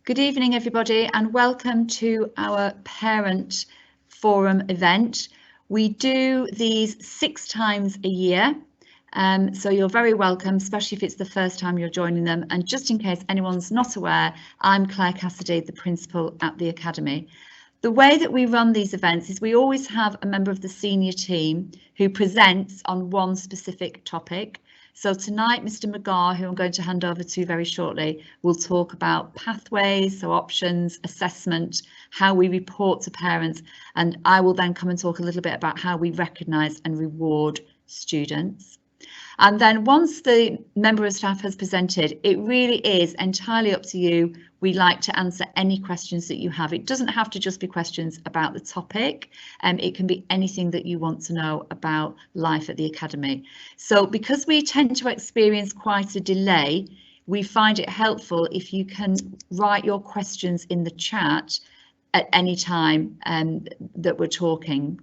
Good evening, everybody, and welcome to our Parent Forum event. We do these 6 times a year, so you're very welcome, especially if it's the first time you're joining them. And just in case anyone's not aware, I'm Claire Cassidy, the principal at the Academy. The way that we run these events is we always have a member of the senior team who presents on one specific topic. So tonight, Mr. McGar, who I'm going to hand over to very shortly, will talk about pathways, so options, assessment, how we report to parents, and I will then come and talk a little bit about how we recognise and reward students. And then once the member of staff has presented, it really is entirely up to you. We like to answer any questions that you have. It doesn't have to just be questions about the topic. It can be anything that you want to know about life at the Academy. So because we tend to experience quite a delay, we find it helpful if you can write your questions in the chat at any time that we're talking,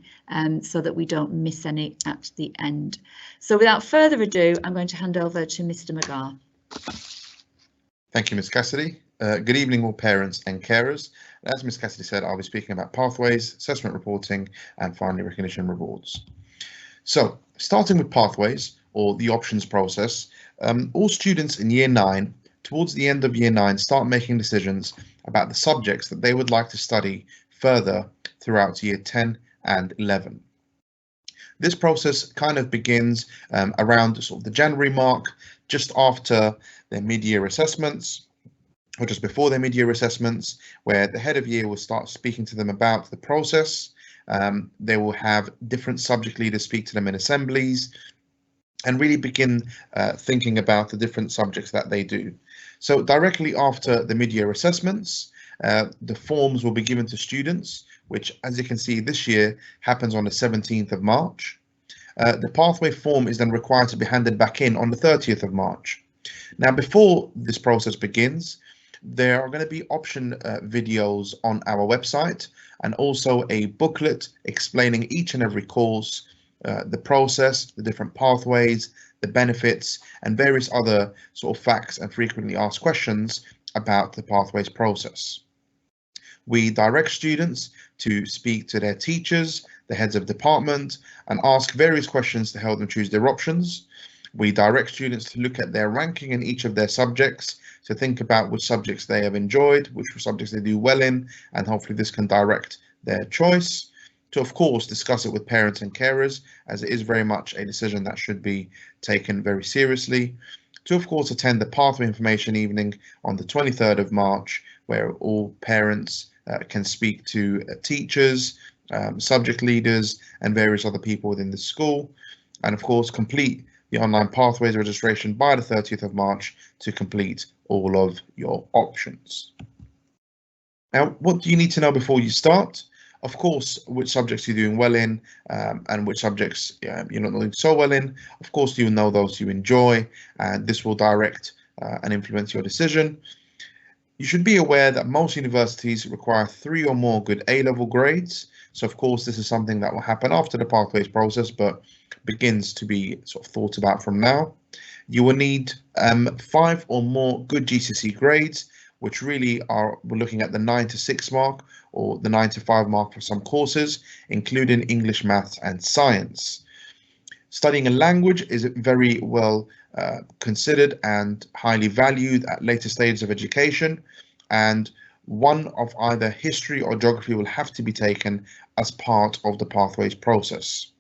so that we don't miss any at the end. So without further ado, I'm going to hand over to Mr. McGar. Thank you, Ms. Cassidy. Good evening, all parents and carers. As Ms. Cassidy said, I'll be speaking about pathways, assessment reporting, and finally recognition rewards. So starting with pathways, or the options process, all students in Year 9, towards the end of Year 9, start making decisions about the subjects that they would like to study further throughout Year 10 and 11. This process kind of begins around sort of the January mark, just after their mid-year assessments, or just before their mid-year assessments, where the head of year will start speaking to them about the process. They will have different subject leaders speak to them in assemblies and really begin thinking about the different subjects that they do. So directly after the mid-year assessments, the forms will be given to students, which, as you can see this year, happens on the 17th of March. The pathway form is then required to be handed back in on the 30th of March. Now, before this process begins, there are going to be option videos on our website, and also a booklet explaining each and every course, the process, the different pathways, the benefits, and various other sort of facts and frequently asked questions about the pathways process. We direct students to speak to their teachers, the heads of department, and ask various questions to help them choose their options. We direct students to look at their ranking in each of their subjects, to think about which subjects they have enjoyed, which subjects they do well in, and hopefully this can direct their choice. To, of course, discuss it with parents and carers, as it is very much a decision that should be taken very seriously. To, of course, attend the pathway information evening on the 23rd of March, where all parents can speak to teachers, subject leaders, and various other people within the school. And, of course, complete the online pathways registration by the 30th of March to complete all of your options. Now, what do you need to know before you start? Of course, which subjects you're doing well in, and which subjects you're not doing so well in. Of course, you know those you enjoy, and this will direct and influence your decision. You should be aware that most universities require 3 or more good A-level grades. So, of course, this is something that will happen after the pathways process, but begins to be sort of thought about from now. You will need 5 or more good GCSE grades, which really are, we're looking at the 9 to 6 mark or the 9 to 5 mark for some courses, including English, maths, and science. Studying a language is very well considered and highly valued at later stages of education, and one of either history or geography will have to be taken as part of the pathways process.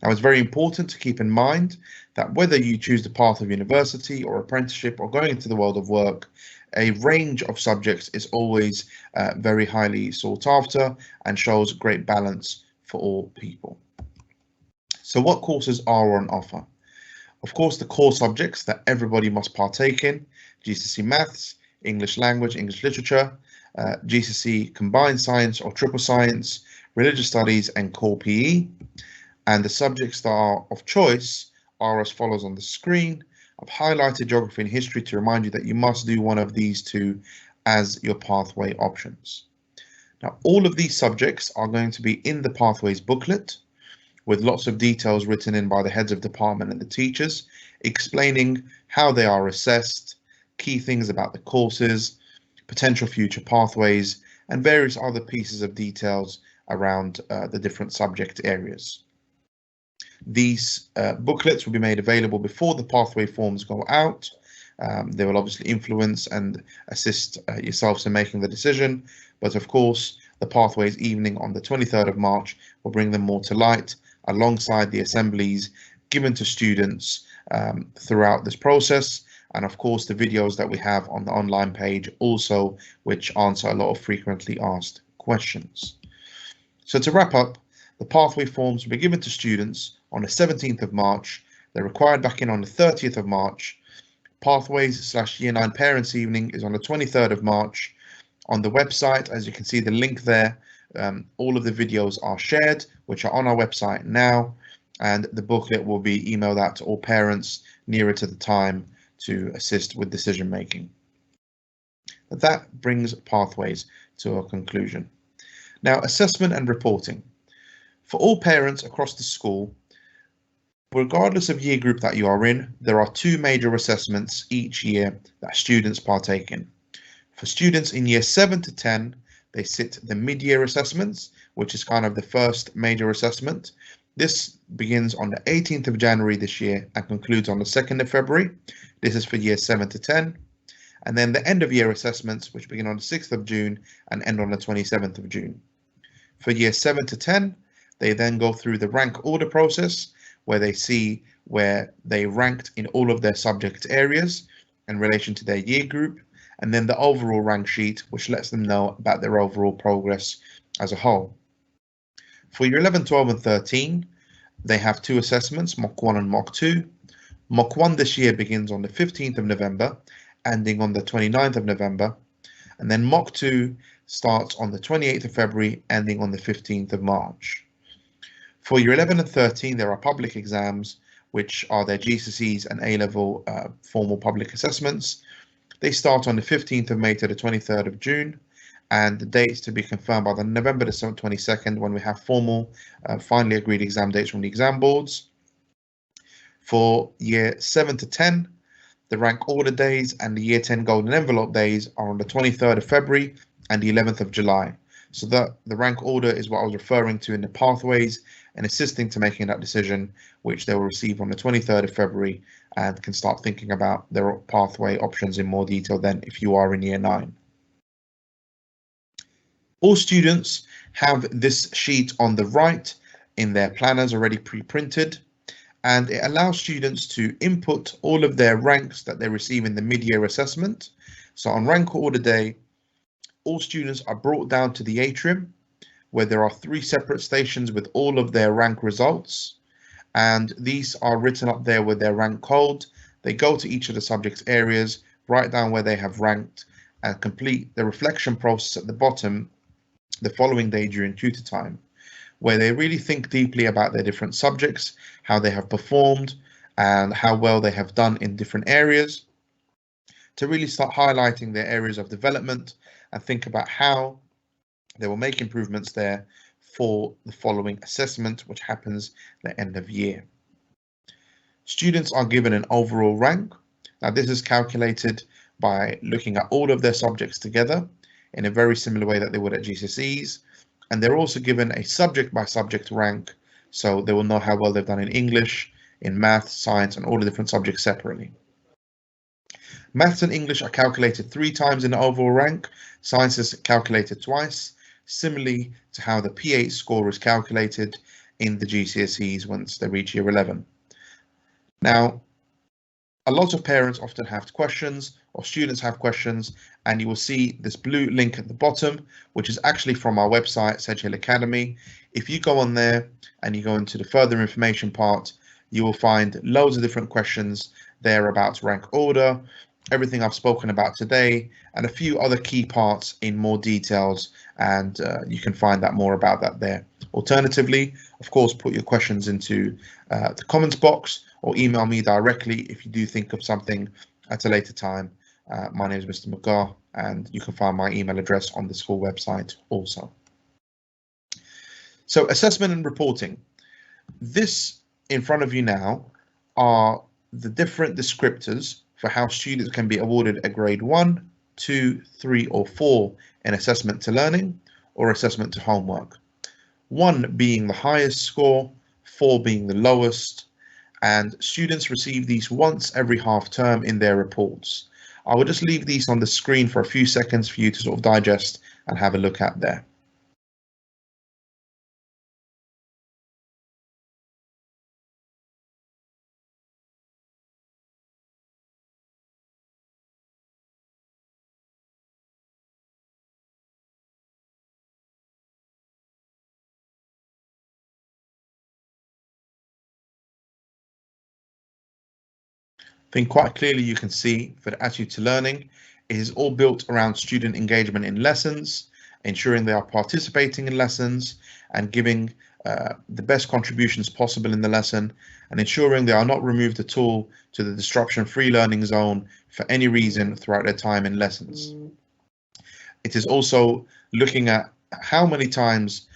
Now, it's very important to keep in mind that whether you choose the path of university or apprenticeship or going into the world of work, a range of subjects is always very highly sought after and shows great balance for all people. So what courses are on offer? Of course, the core subjects that everybody must partake in: GCSE Maths, English Language, English Literature, GCSE Combined Science or Triple Science, Religious Studies, and Core PE. And the subjects that are of choice are as follows on the screen. I've highlighted Geography and History to remind you that you must do one of these 2 as your pathway options. Now, all of these subjects are going to be in the Pathways booklet, with lots of details written in by the heads of department and the teachers, explaining how they are assessed, key things about the courses, potential future pathways, and various other pieces of details around the different subject areas. These booklets will be made available before the pathway forms go out. They will obviously influence and assist yourselves in making the decision, but of course the pathways evening on the 23rd of March will bring them more to light alongside the assemblies given to students throughout this process, and of course the videos that we have on the online page also, which answer a lot of frequently asked questions. So to wrap up, the pathway forms will be given to students on the 17th of March. They're required back in on the 30th of March. Pathways/Year 9 Parents Evening is on the 23rd of March. On the website, as you can see the link there, all of the videos are shared, which are on our website now, and the booklet will be emailed out to all parents nearer to the time to assist with decision making. That brings Pathways to a conclusion. Now, assessment and reporting. For all parents across the school, regardless of year group that you are in, there are two major assessments each year that students partake in. For students in year 7 to 10, they sit the mid-year assessments, which is kind of the first major assessment. This begins on the 18th of January this year and concludes on the 2nd of February. This is for year 7 to 10. And then the end of year assessments, which begin on the 6th of June and end on the 27th of June. For year 7 to 10, they then go through the rank order process, where they see where they ranked in all of their subject areas in relation to their year group, and then the overall rank sheet, which lets them know about their overall progress as a whole. For year 11, 12, and 13, they have two assessments, Mock 1 and Mock 2. Mock 1 this year begins on the 15th of November, ending on the 29th of November, and then Mock 2 starts on the 28th of February, ending on the 15th of March. For year 11 and 13, there are public exams, which are their GCSEs and A-level formal public assessments. They start on the 15th of May to the 23rd of June, and the dates to be confirmed by the November the 22nd, when we have formal, finally agreed exam dates from the exam boards. For year 7 to 10, the rank order days and the year 10 golden envelope days are on the 23rd of February and the 11th of July. So that the rank order is what I was referring to in the pathways and assisting to making that decision, which they will receive on the 23rd of February and can start thinking about their pathway options in more detail then if you are in year 9. All students have this sheet on the right in their planners already pre-printed, and it allows students to input all of their ranks that they receive in the mid-year assessment. So on rank order day, all students are brought down to the atrium, where there are 3 separate stations with all of their rank results, and these are written up there with their rank code. They go to each of the subject areas, write down where they have ranked, and complete the reflection process at the bottom the following day during tutor time, where they really think deeply about their different subjects, how they have performed, and how well they have done in different areas, to really start highlighting their areas of development and think about how they will make improvements there for the following assessment, which happens at the end of year. Students are given an overall rank. Now this is calculated by looking at all of their subjects together in a very similar way that they would at GCSEs, and they're also given a subject by subject rank, so they will know how well they've done in English, in math, science, and all the different subjects separately. Maths and English are calculated 3 times in the overall rank. Science is calculated twice, similarly to how the P8 score is calculated in the GCSEs once they reach year 11. Now, a lot of parents often have questions, or students have questions, and you will see this blue link at the bottom, which is actually from our website, Sedgehill Academy. If you go on there and you go into the further information part, you will find loads of different questions there about rank order, everything I've spoken about today, and a few other key parts in more details, and you can find that more about that there. Alternatively, of course, put your questions into the comments box or email me directly if you do think of something at a later time. My name is Mr. McGar, and you can find my email address on the school website also. So assessment and reporting. This in front of you now are the different descriptors for how students can be awarded a grade 1, 2, 3, or 4 in assessment to learning or assessment to homework. 1 being the highest score, 4 being the lowest, and students receive these once every half term in their reports. I will just leave these on the screen for a few seconds for you to sort of digest and have a look at there. I think quite clearly you can see for the attitude to learning, it is all built around student engagement in lessons, ensuring they are participating in lessons and giving the best contributions possible in the lesson, and ensuring they are not removed at all to the disruption-free learning zone for any reason throughout their time in lessons. It is also looking at how many times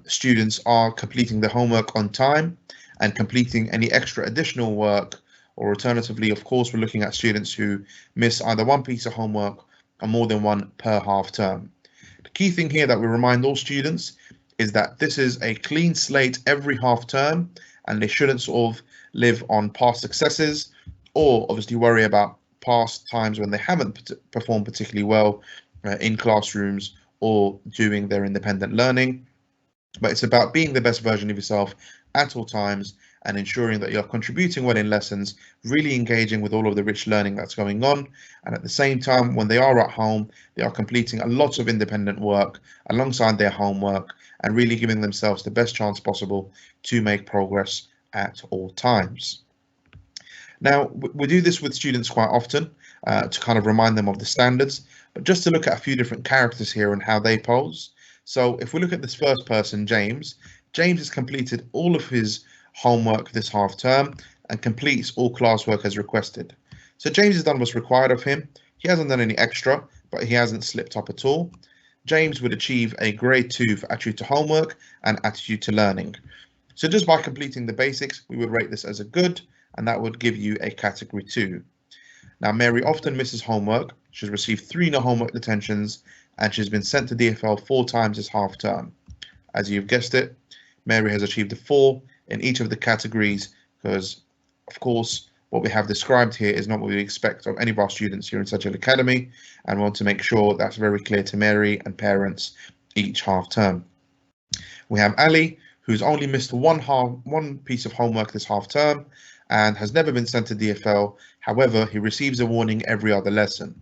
students are completing the homework on time and completing any extra additional work, or alternatively, of course, we're looking at students who miss either one piece of homework or more than one per half term. The key thing here that we remind all students is that this is a clean slate every half term, and they shouldn't sort of live on past successes or obviously worry about past times when they haven't performed particularly well in classrooms or doing their independent learning. But it's about being the best version of yourself at all times and ensuring that you're contributing well in lessons, really engaging with all of the rich learning that's going on. And at the same time, when they are at home, they are completing a lot of independent work alongside their homework and really giving themselves the best chance possible to make progress at all times. Now, we do this with students quite often to kind of remind them of the standards, but just to look at a few different characters here and how they pose. So if we look at this first person, James has completed all of his homework this half term and completes all classwork as requested. So James has done what's required of him. He hasn't done any extra, but he hasn't slipped up at all. James would achieve a grade 2 for attitude to homework and attitude to learning. So just by completing the basics, we would rate this as a good, and that would give you a category 2. Now, Mary often misses homework. She's received 3 no homework detentions, and she's been sent to DFL 4 times this half term. As you've guessed it, Mary has achieved a 4 in each of the categories because, of course, what we have described here is not what we expect of any of our students here in Sedgehill Academy, and we want to make sure that's very clear to Mary and parents each half term. We have Ali, who's only missed one piece of homework this half term and has never been sent to DFL. However, he receives a warning every other lesson.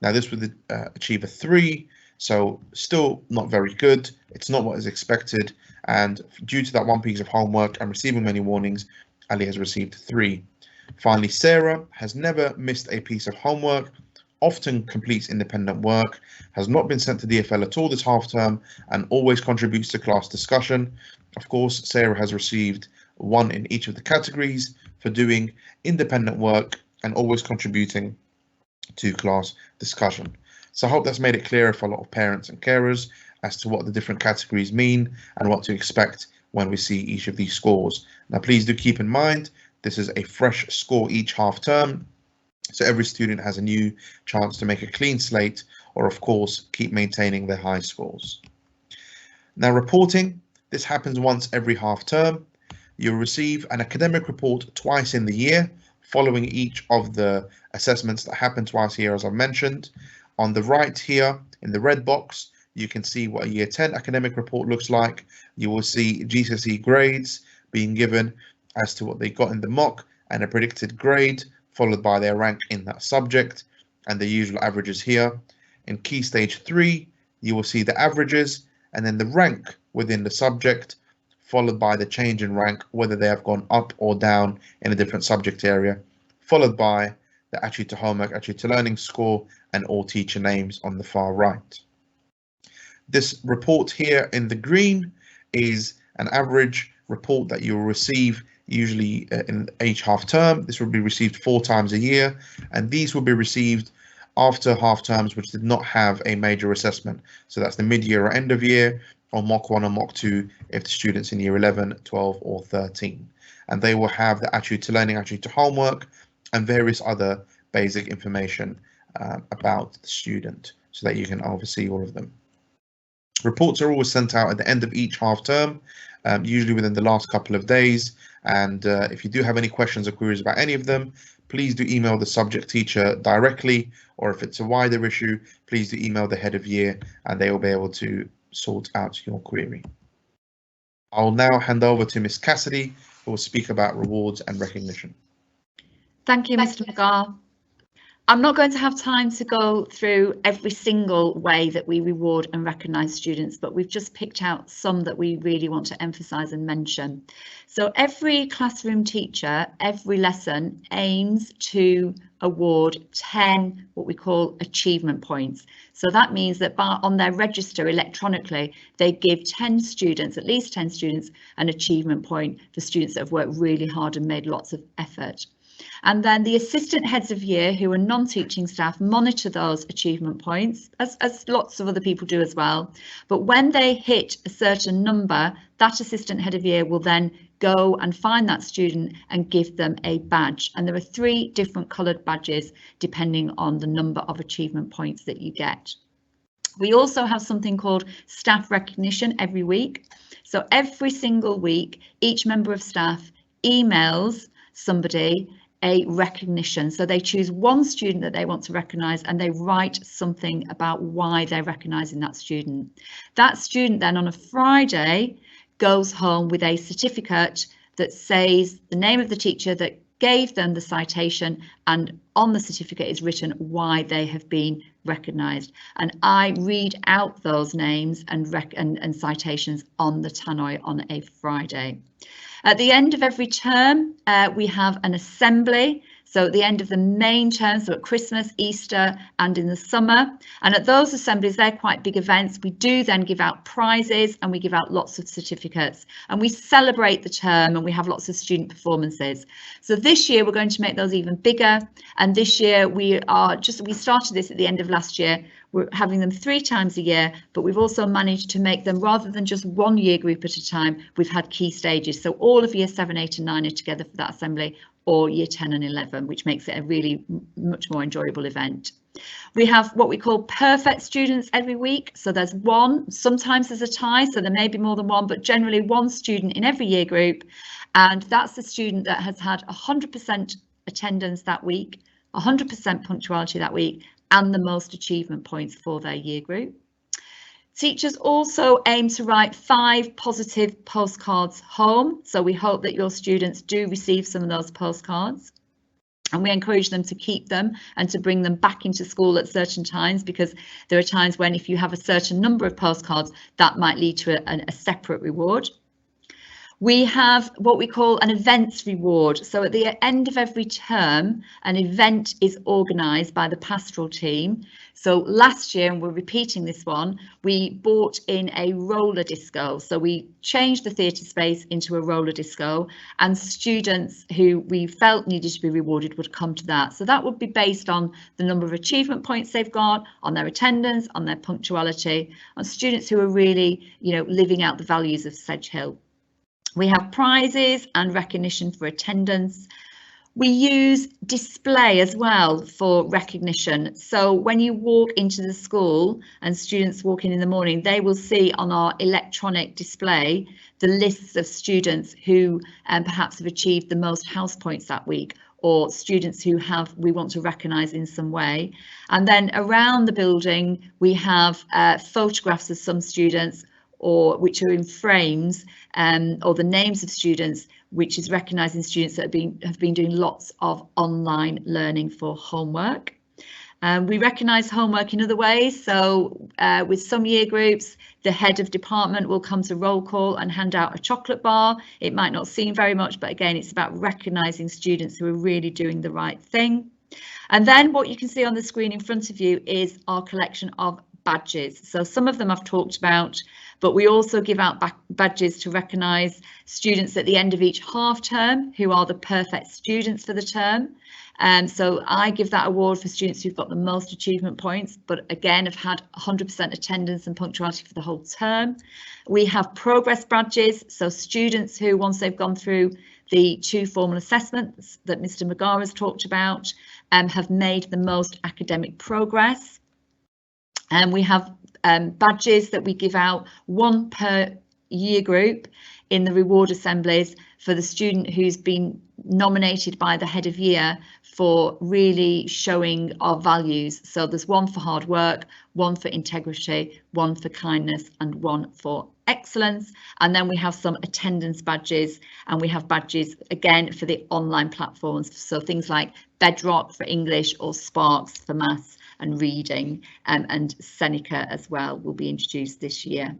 Now, this would achieve a 3, so still not very good. It's not what is expected, and due to that one piece of homework and receiving many warnings, Ali has received 3. Finally, Sarah has never missed a piece of homework, often completes independent work, has not been sent to DFL at all this half term, and always contributes to class discussion. Of course, Sarah has received 1 in each of the categories for doing independent work and always contributing to class discussion. So I hope that's made it clearer for a lot of parents and carers as to what the different categories mean and what to expect when we see each of these scores. Now, please do keep in mind, this is a fresh score each half term, so every student has a new chance to make a clean slate or, of course, keep maintaining their high scores. Now, reporting, this happens once every half term. You'll receive an academic report twice in the year, following each of the assessments that happen twice a year, as I've mentioned. On the right here, in the red box, you can see what a Year 10 academic report looks like. You will see GCSE grades being given as to what they got in the mock and a predicted grade, followed by their rank in that subject and the usual averages here. In Key Stage 3, you will see the averages and then the rank within the subject, followed by the change in rank, whether they have gone up or down in a different subject area, followed by the attitude to homework, attitude to learning score, and all teacher names on the far right. This report here in the green is an average report that you'll receive usually in each half term. This will be received 4 times a year, and these will be received after half terms which did not have a major assessment. So that's the mid-year or end of year, or mock 1 or mock 2 if the student's in year 11, 12 or 13. And they will have the attitude to learning, attitude to homework, and various other basic information about the student so that you can oversee all of them. Reports are always sent out at the end of each half term, usually within the last couple of days. And if you do have any questions or queries about any of them, please do email the subject teacher directly, or if it's a wider issue, please do email the head of year and they will be able to sort out your query. I'll now hand over to Miss Cassidy, who will speak about rewards and recognition. Thank you, Mr. McGar. I'm not going to have time to go through every single way that we reward and recognise students, but we've just picked out some that we really want to emphasise and mention. So every classroom teacher, every lesson aims to award 10 what we call achievement points. So that means that on their register electronically, they give 10 students, at least 10 students, an achievement point for students that have worked really hard and made lots of effort. And then the assistant heads of year, who are non-teaching staff, monitor those achievement points, as lots of other people do as well. But when they hit a certain number, that assistant head of year will then go and find that student and give them a badge. And there are 3 different coloured badges depending on the number of achievement points that you get. We also have something called staff recognition every week. So every single week, each member of staff emails somebody a recognition. So they choose one student that they want to recognise and they write something about why they're recognising that student. That student then on a Friday goes home with a certificate that says the name of the teacher that gave them the citation, and on the certificate is written why they have been recognised. And I read out those names and citations on the tannoy on a Friday. At the end of every term, we have an assembly. So at the end of the main term, so at Christmas, Easter, and in the summer. And at those assemblies, they're quite big events. We do then give out prizes and we give out lots of certificates. And we celebrate the term and we have lots of student performances. So this year, we're going to make those even bigger. And this year, we started this at the end of last year. We're having them 3 times a year, but we've also managed to make them, rather than just one year group at a time, we've had key stages. So all of year 7, 8 and 9 are together for that assembly, or year 10 and 11, which makes it a really much more enjoyable event. We have what we call perfect students every week. So there's one, sometimes there's a tie, so there may be more than one, but generally one student in every year group. And that's the student that has had 100% attendance that week, 100% punctuality that week, and the most achievement points for their year group. Teachers also aim to write 5 positive postcards home. So we hope that your students do receive some of those postcards. And we encourage them to keep them and to bring them back into school at certain times, because there are times when if you have a certain number of postcards, that might lead to a separate reward. We have what we call an events reward. So at the end of every term, an event is organised by the pastoral team. So last year, and we're repeating this one, we brought in a roller disco. So we changed the theatre space into a roller disco, and students who we felt needed to be rewarded would come to that. So that would be based on the number of achievement points they've got, on their attendance, on their punctuality, on students who are really, living out the values of Sedgehill. We have prizes and recognition for attendance. We use display as well for recognition. So when you walk into the school and students walk in the morning, they will see on our electronic display the lists of students who perhaps have achieved the most house points that week, or students who we want to recognise in some way. And then around the building, we have photographs of some students, or which are in frames, or the names of students, which is recognising students that have been doing lots of online learning for homework. We recognise homework in other ways. So with some year groups, the head of department will come to roll call and hand out a chocolate bar. It might not seem very much, but again, it's about recognising students who are really doing the right thing. And then what you can see on the screen in front of you is our collection of badges. So some of them I've talked about, but we also give out badges to recognise students at the end of each half term who are the perfect students for the term. So I give that award for students who've got the most achievement points, but again have had 100% attendance and punctuality for the whole term. We have progress badges, so students who, once they've gone through the 2 formal assessments that Mr. McGar has talked about have made the most academic progress. And we have badges that we give out, 1 per year group in the reward assemblies for the student who's been nominated by the head of year for really showing our values. So there's 1 for hard work, 1 for integrity, 1 for kindness, and 1 for excellence. And then we have some attendance badges, and we have badges again for the online platforms, so things like Bedrock for English or Sparks for maths and reading, and Seneca as well will be introduced this year.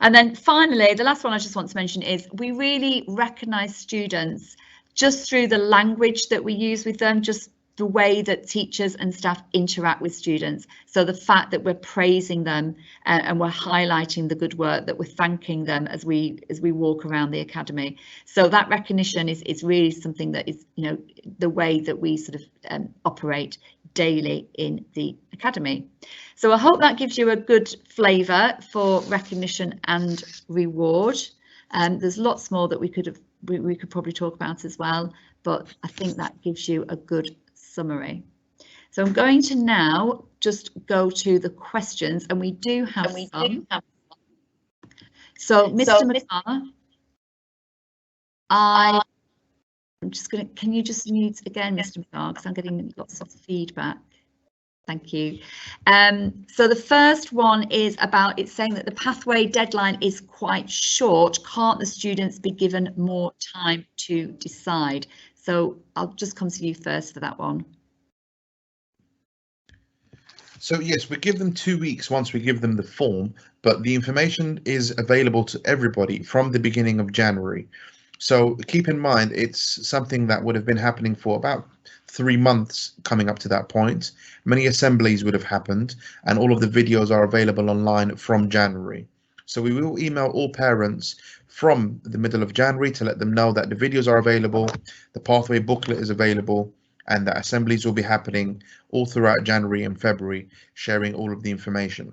And then finally, the last one I just want to mention is we really recognise students just through the language that we use with them, just the way that teachers and staff interact with students. So the fact that we're praising them and we're highlighting the good work, that we're thanking them as we walk around the academy. So that recognition is really something that is, you know, the way that we sort of operate daily in the academy. So I hope that gives you a good flavour for recognition and reward. There's lots more that we could probably talk about as well, but I think that gives you a good summary. So I'm going to now just go to the questions, and we do have some. So Mr. McGar, I'm just going to, can you just mute again, Mr. McGar, because I'm getting lots of feedback. Thank you. So the first one is about, it's saying that the pathway deadline is quite short. Can't the students be given more time to decide? So I'll just come to you first for that one. So yes, we give them 2 weeks once we give them the form, but the information is available to everybody from the beginning of January. So keep in mind, it's something that would have been happening for about 3 months coming up to that point. Many assemblies would have happened, and all of the videos are available online from January. So we will email all parents from the middle of January to let them know that the videos are available, the pathway booklet is available, and that assemblies will be happening all throughout January and February, sharing all of the information.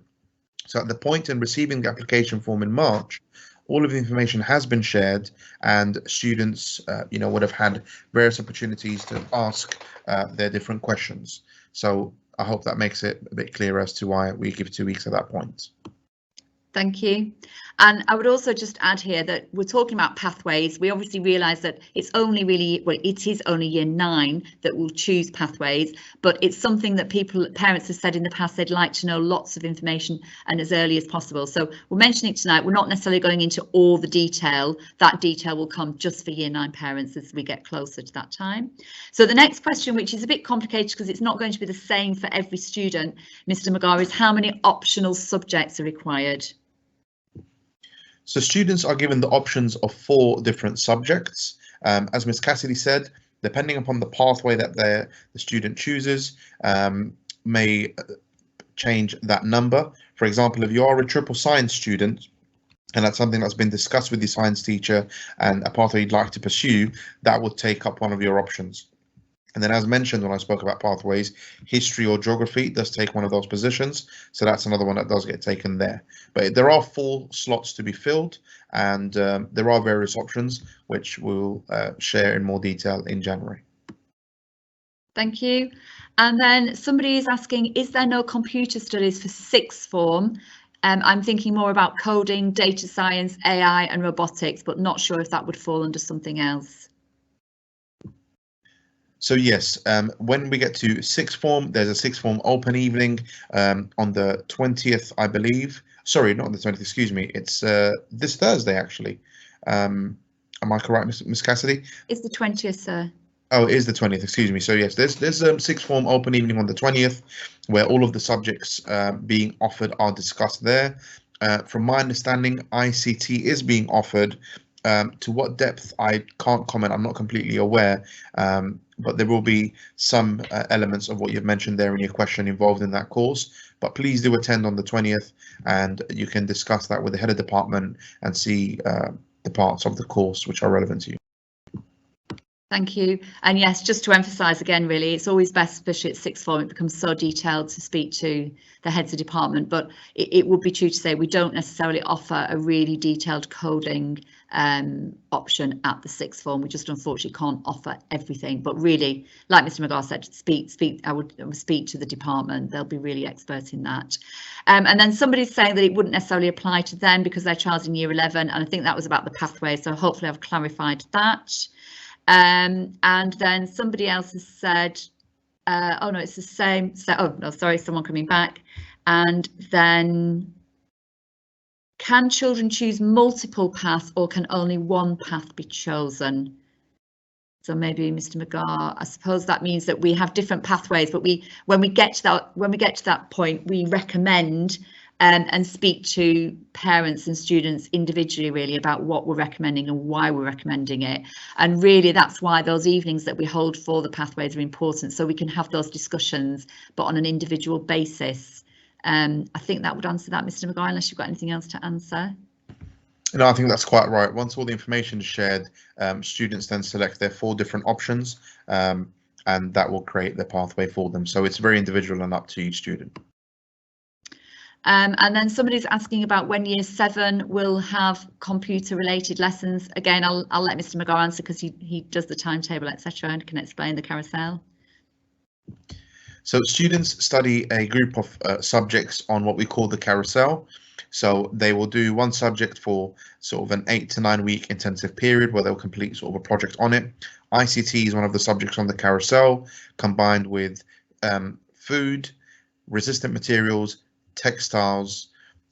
So at the point in receiving the application form in March, all of the information has been shared, and students, you know, would have had various opportunities to ask their different questions. So I hope that makes it a bit clearer as to why we give 2 weeks at that point. Thank you. And I would also just add here that we're talking about pathways. We obviously realise that it's only really, well, it is only year 9 that will choose pathways, but it's something that parents have said in the past they'd like to know lots of information and as early as possible. So we're mentioning it tonight. We're not necessarily going into all the detail. That detail will come just for year 9 parents as we get closer to that time. So the next question, which is a bit complicated because it's not going to be the same for every student, Mr. McGar, is how many optional subjects are required? So students are given the options of 4 different subjects. As Ms. Cassidy said, depending upon the pathway that the student chooses, may change that number. For example, if you are a triple science student, and that's something that's been discussed with the science teacher and a pathway you'd like to pursue, that would take up one of your options. And then, as mentioned when I spoke about pathways, history or geography does take one of those positions. So that's another one that does get taken there. But there are 4 slots to be filled, and there are various options, which we'll share in more detail in January. Thank you. And then somebody is asking, is there no computer studies for 6th form? I'm thinking more about coding, data science, AI and robotics, but not sure if that would fall under something else. So yes, when we get to 6th form, there's a 6th form open evening on the 20th, I believe. Sorry, not the 20th, excuse me. It's this Thursday, actually. Am I correct, Miss Cassidy? It's the 20th, sir. Oh, it is the 20th, excuse me. So yes, there's 6th form open evening on the 20th, where all of the subjects being offered are discussed there. From my understanding, ICT is being offered. To what depth, I can't comment. I'm not completely aware, but there will be some elements of what you've mentioned there in your question involved in that course. But please do attend on the 20th, and you can discuss that with the head of department and see the parts of the course which are relevant to you. Thank you. And yes, just to emphasise again, really, it's always best, especially at 6th form, it becomes so detailed to speak to the heads of department, but it would be true to say we don't necessarily offer a really detailed coding option at the sixth form. We just unfortunately can't offer everything, but really, like Mr. McGrath said, I would speak to the department. They'll be really expert in that. And then somebody's saying that it wouldn't necessarily apply to them because their child's in year 11, and I think that was about the pathway, so hopefully I've clarified that. And then somebody else has said, oh no, it's the same. So, oh no, sorry, someone coming back. And then, can children choose multiple paths, or can only one path be chosen? So maybe Mr. McGar, I suppose that means that we have different pathways, but when we get to that point, we recommend and speak to parents and students individually really about what we're recommending and why we're recommending it. And really that's why those evenings that we hold for the pathways are important, so we can have those discussions, but on an individual basis. I think that would answer that, Mr. McGar, unless you've got anything else to answer. No, I think that's quite right. Once all the information is shared, students then select their 4 different options, and that will create the pathway for them. So it's very individual and up to each student. And then somebody's asking about when year 7 will have computer related lessons. Again, I'll let Mr. McGar answer because he does the timetable, etc., and can explain the carousel. So students study a group of subjects on what we call the carousel. So they will do one subject for sort of an 8 to 9 week intensive period where they'll complete sort of a project on it. ICT is one of the subjects on the carousel, combined with food, resistant materials, textiles,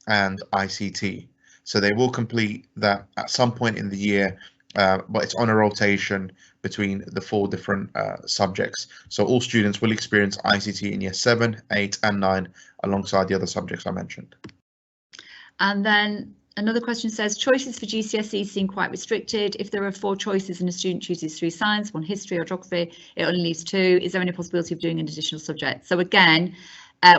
and ICT. So they will complete that at some point in the year, but it's on a rotation between the 4 different subjects. So all students will experience ICT in year 7, 8, and 9 alongside the other subjects I mentioned. And then another question says, choices for GCSE seem quite restricted. If there are 4 choices and a student chooses 3 science, 1 history or geography, it only leaves 2. Is there any possibility of doing an additional subject? So again,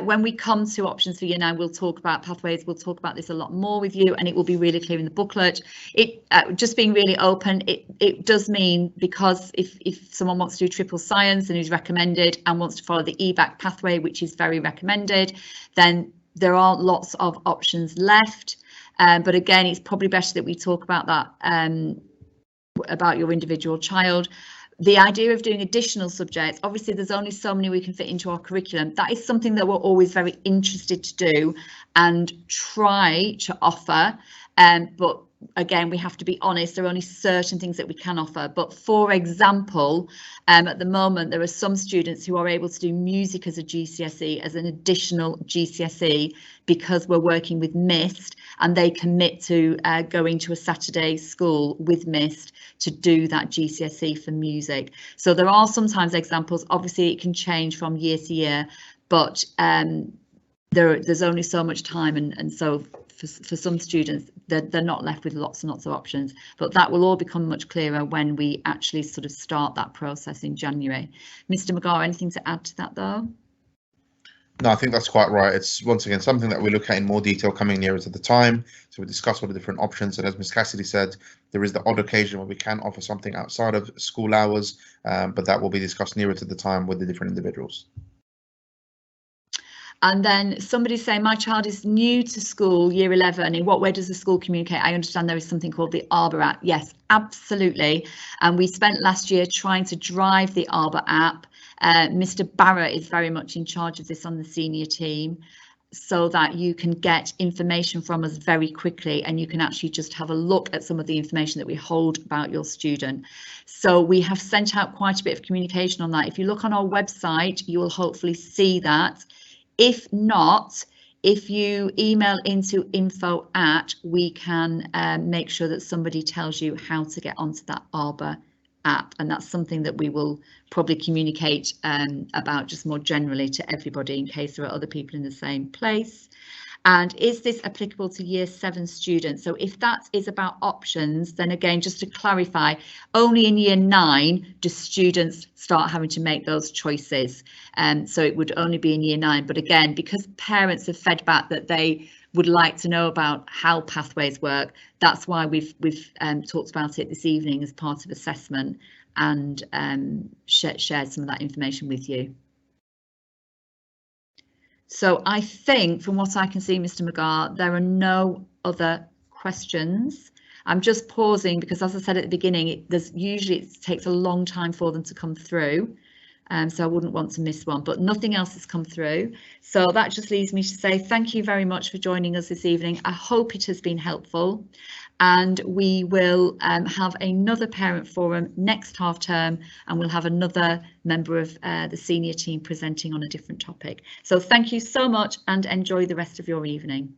when we come to options for year 9, we'll talk about pathways. We'll talk about this a lot more with you, and it will be really clear in the booklet. It just being really open, it does mean, because if someone wants to do triple science and is recommended and wants to follow the EBAC pathway, which is very recommended, then there are lots of options left. But again, it's probably better that we talk about that, about your individual child. The idea of doing additional subjects, obviously there's only so many we can fit into our curriculum. That is something that we're always very interested to do and try to offer, but again, we have to be honest, there are only certain things that we can offer. But for example, at the moment there are some students who are able to do music as a GCSE, as an additional GCSE, because we're working with MIST, and they commit to going to a Saturday school with MIST to do that GCSE for music. So there are sometimes examples. Obviously it can change from year to year, but there's only so much time, and so for some students they're not left with lots and lots of options. But that will all become much clearer when we actually sort of start that process in January. Mr. McGar, anything to add to that though? No, I think that's quite right. It's once again something that we look at in more detail coming nearer to the time. So we discuss all the different options, and as Ms. Cassidy said, there is the odd occasion where we can offer something outside of school hours, but that will be discussed nearer to the time with the different individuals. And then somebody's saying, my child is new to school, year 11. In what way does the school communicate? I understand there is something called the Arbor app. Yes, absolutely. And we spent last year trying to drive the Arbor app. Mr. Barrett is very much in charge of this on the senior team, so that you can get information from us very quickly, and you can actually just have a look at some of the information that we hold about your student. So we have sent out quite a bit of communication on that. If you look on our website, you will hopefully see that. If not, if you email into info@, we can make sure that somebody tells you how to get onto that Arbor app, and that's something that we will probably communicate about just more generally to everybody in case there are other people in the same place. And is this applicable to year 7 students? So if that is about options, then again, just to clarify, only in year 9 do students start having to make those choices. So it would only be in year 9. But again, because parents have fed back that they would like to know about how pathways work, that's why we've talked about it this evening as part of assessment, and shared some of that information with you. So I think from what I can see, Mr. McGar, there are no other questions. I'm just pausing because, as I said at the beginning, it takes a long time for them to come through. So I wouldn't want to miss one, but nothing else has come through. So that just leaves me to say thank you very much for joining us this evening. I hope it has been helpful, and we will have another parent forum next half term, and we'll have another member of the senior team presenting on a different topic. So thank you so much and enjoy the rest of your evening.